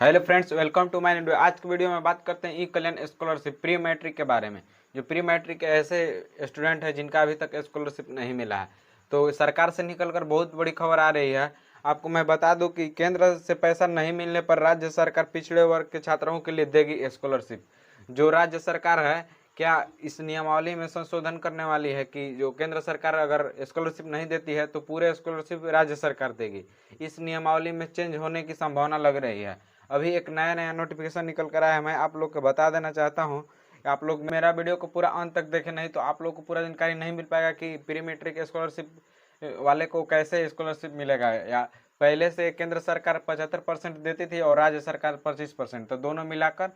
Hello friends, welcome to my video. आज की video में बात करते हैं e Kalyan scholarship pre matric के बारे में। जो प्री मैट्रिक के ऐसे स्टूडेंट हैं जिनका अभी तक स्कॉलरशिप नहीं मिला है, तो सरकार से निकलकर बहुत बड़ी खबर आ रही है। आपको मैं बता दूं कि केंद्र से पैसा नहीं मिलने पर राज्य सरकार पिछड़े वर्ग के छात्रों के लिए देगी स्कॉलरशिप। जो राज्य सरकार है, क्या इस नियमावली में संशोधन करने वाली है कि जो केंद्र सरकार अगर स्कॉलरशिप नहीं देती है तो पूरे स्कॉलरशिप राज्य सरकार देगी। इस नियमावली में चेंज होने की संभावना लग रही है। अभी एक नया नोटिफिकेशन निकल कर आया है। मैं आप लोग को बता देना चाहता हूँ, आप लोग मेरा वीडियो को पूरा अंत तक देखें, नहीं तो आप लोग को पूरा जानकारी नहीं मिल पाएगा कि प्री मैट्रिक स्कॉलरशिप वाले को कैसे स्कॉलरशिप मिलेगा। या पहले से केंद्र सरकार 75% देती थी और राज्य सरकार 25%, तो दोनों मिलाकर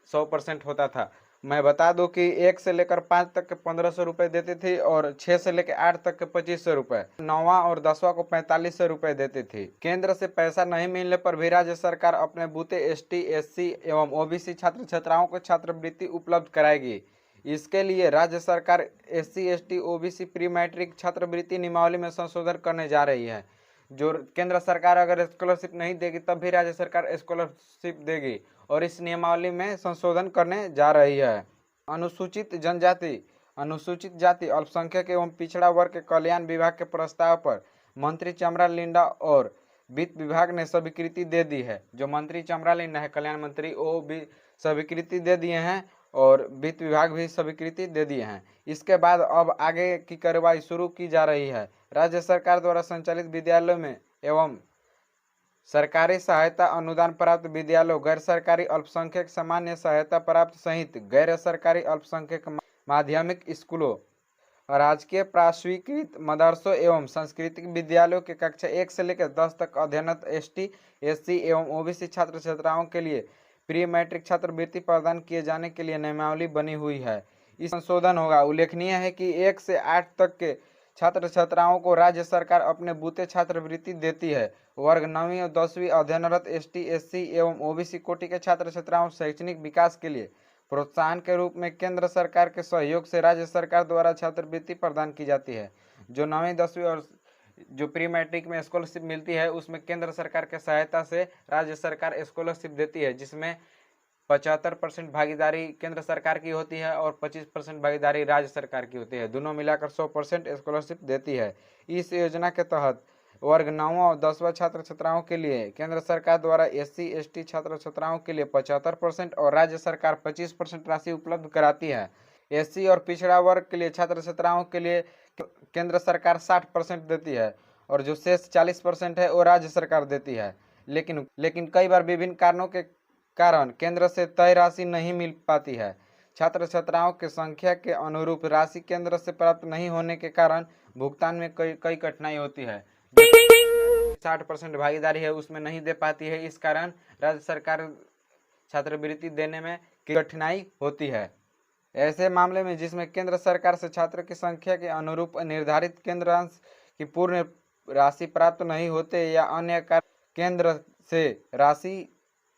100% होता था। मैं बता दूं कि 1 से लेकर 5 तक के 1500 रुपये देती थी और 6 से लेकर 8 तक के 2500 रुपये, 9वां और 10वां को 4500 रुपये देती थी। केंद्र से पैसा नहीं मिलने पर भी राज्य सरकार अपने बूते एसटी, एससी एवं ओबीसी छात्र छात्राओं को छात्रवृत्ति उपलब्ध कराएगी। इसके लिए राज्य सरकार SC, ST, OBC pre matric छात्रवृत्ति नियमावली में संशोधन करने जा रही है। जो केंद्र सरकार अगर स्कॉलरशिप नहीं देगी तब भी राज्य सरकार स्कॉलरशिप देगी और इस नियमावली में संशोधन करने जा रही है। अनुसूचित जनजाति, अनुसूचित जाति, अल्पसंख्यक एवं पिछड़ा वर्ग के कल्याण विभाग के प्रस्ताव पर मंत्री चमरा लिंडा और वित्त विभाग ने स्वीकृति दे दी है। जो मंत्री चमरा लिंडा है, कल्याण मंत्री, वो भी स्वीकृति दे दिए हैं और वित्त विभाग भी स्वीकृति दे दिए हैं। इसके बाद अब आगे की कार्रवाई शुरू की जा रही है। राज्य सरकार द्वारा संचालित विद्यालयों में एवं सरकारी सहायता अनुदान प्राप्त विद्यालयों, गैर सरकारी अल्पसंख्यक सामान्य सहायता प्राप्त सहित गैर सरकारी अल्पसंख्यक माध्यमिक स्कूलों, राजकीय प्रास्वीकृत मदरसों एवं सांस्कृतिक विद्यालयों के कक्षा 1 से लेकर 10 तक अध्ययनरत एसटी, एससी एवं ओबीसी छात्र छात्राओं के लिए प्री मैट्रिक छात्रवृत्ति प्रदान किए जाने के लिए नियमावली बनी हुई है। इस संशोधन होगा। उल्लेखनीय है कि 1 से 8 तक के छात्र छात्राओं को राज्य सरकार अपने बूते छात्रवृत्ति देती है। वर्ग 9वीं और 10वीं अध्ययनरत एसटी, एससी एवं ओबीसी कोटि के छात्र छात्राओं शैक्षणिक विकास के लिए प्रोत्साहन के रूप में केंद्र सरकार के सहयोग से राज्य सरकार द्वारा छात्रवृत्ति प्रदान की जाती है। जो 9वीं 10वीं और जो प्री मैट्रिक में स्कॉलरशिप मिलती है उसमें केंद्र सरकार के सहायता से राज्य सरकार स्कॉलरशिप देती है, जिसमें 75% भागीदारी केंद्र सरकार की होती है और 25% भागीदारी राज्य सरकार की होती है। दोनों मिलाकर 100% स्कॉलरशिप देती है। इस योजना के तहत वर्ग 9वां और 10वां छात्र छात्राओं के लिए केंद्र सरकार द्वारा एससी, एसटी छात्र छात्राओं के लिए 75% और राज्य सरकार 25% राशि उपलब्ध कराती है। एससी और पिछड़ा वर्ग के लिए छात्र छात्राओं के लिए केंद्र सरकार 60% देती है और जो शेष 40% है वो राज्य सरकार देती है। लेकिन कई बार विभिन्न कारणों के कारण केंद्र से तय राशि नहीं मिल पाती है। छात्र छात्राओं की संख्या के अनुरूप राशि केंद्र से प्राप्त नहीं होने के कारण भुगतान में कई कठिनाई होती है। 60% भागीदारी है उसमें नहीं दे पाती है, इस कारण राज्य सरकार छात्रवृत्ति देने में कठिनाई होती है। ऐसे मामले में जिसमें केंद्र सरकार से छात्र की संख्या के अनुरूप निर्धारित केंद्रांश की पूर्ण राशि प्राप्त नहीं होते या अन्य कारण केंद्र से राशि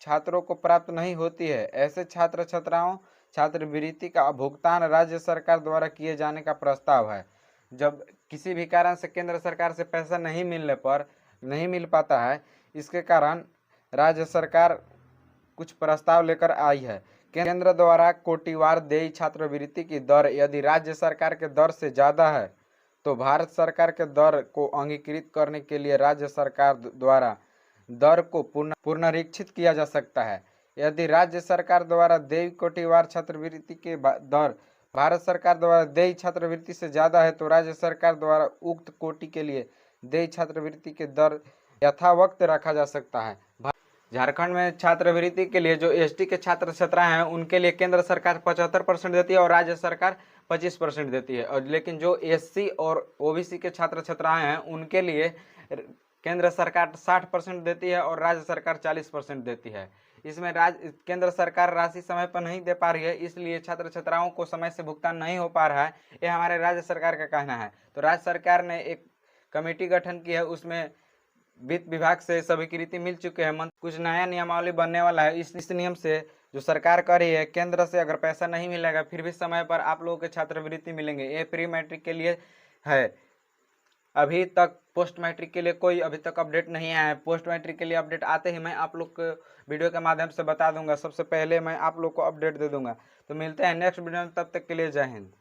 छात्रों को प्राप्त नहीं होती है, ऐसे छात्र छात्राओं छात्रवृत्ति का भुगतान राज्य सरकार द्वारा किए जाने का प्रस्ताव है। जब किसी भी कारण से केंद्र सरकार से पैसा नहीं मिलने पर नहीं मिल पाता है, इसके कारण राज्य सरकार कुछ प्रस्ताव लेकर आई है। केंद्र द्वारा कोटिवार देय छात्रवृत्ति की दर यदि राज्य सरकार के दर से ज़्यादा है तो भारत सरकार के दर को अंगीकृत करने के लिए राज्य सरकार द्वारा दर को पुनरीक्षित किया जा सकता है। यदि राज्य सरकार द्वारा देय कोटिवार छात्रवृत्ति के दर भारत सरकार द्वारा देय छात्रवृत्ति से ज़्यादा है तो राज्य सरकार द्वारा उक्त कोटि के लिए देय छात्रवृत्ति के दर यथावत रखा जा सकता है। झारखंड में छात्रवृत्ति के लिए जो एसटी के छात्र छात्राएं हैं उनके लिए केंद्र सरकार 75% देती है और राज्य सरकार 25% देती है। और लेकिन जो एससी और ओबीसी के छात्र छात्राएं हैं उनके लिए केंद्र सरकार 60% देती है और राज्य सरकार 40% देती है। इसमें केंद्र सरकार राशि समय पर नहीं दे पा रही है, इसलिए छात्र छात्राओं को समय से भुगतान नहीं हो पा रहा है, यह हमारे राज्य सरकार का कहना है। तो राज्य सरकार ने एक कमेटी गठन की है, उसमें वित्त विभाग से स्वीकृति मिल चुके हैं। कुछ नया नियमावली बनने वाला है। इस नियम से जो सरकार कर रही है, केंद्र से अगर पैसा नहीं मिलेगा फिर भी समय पर आप लोगों के छात्रवृत्ति मिलेंगे। ये प्री मैट्रिक के लिए है। अभी तक पोस्ट मैट्रिक के लिए कोई अभी तक अपडेट नहीं आया है। पोस्ट मैट्रिक के लिए अपडेट आते ही मैं आप लोग को वीडियो के माध्यम से बता दूंगा, सबसे पहले मैं आप लोग को अपडेट दे दूंगा। तो मिलते हैं नेक्स्ट वीडियो में, तब तक के लिए जय हिंद।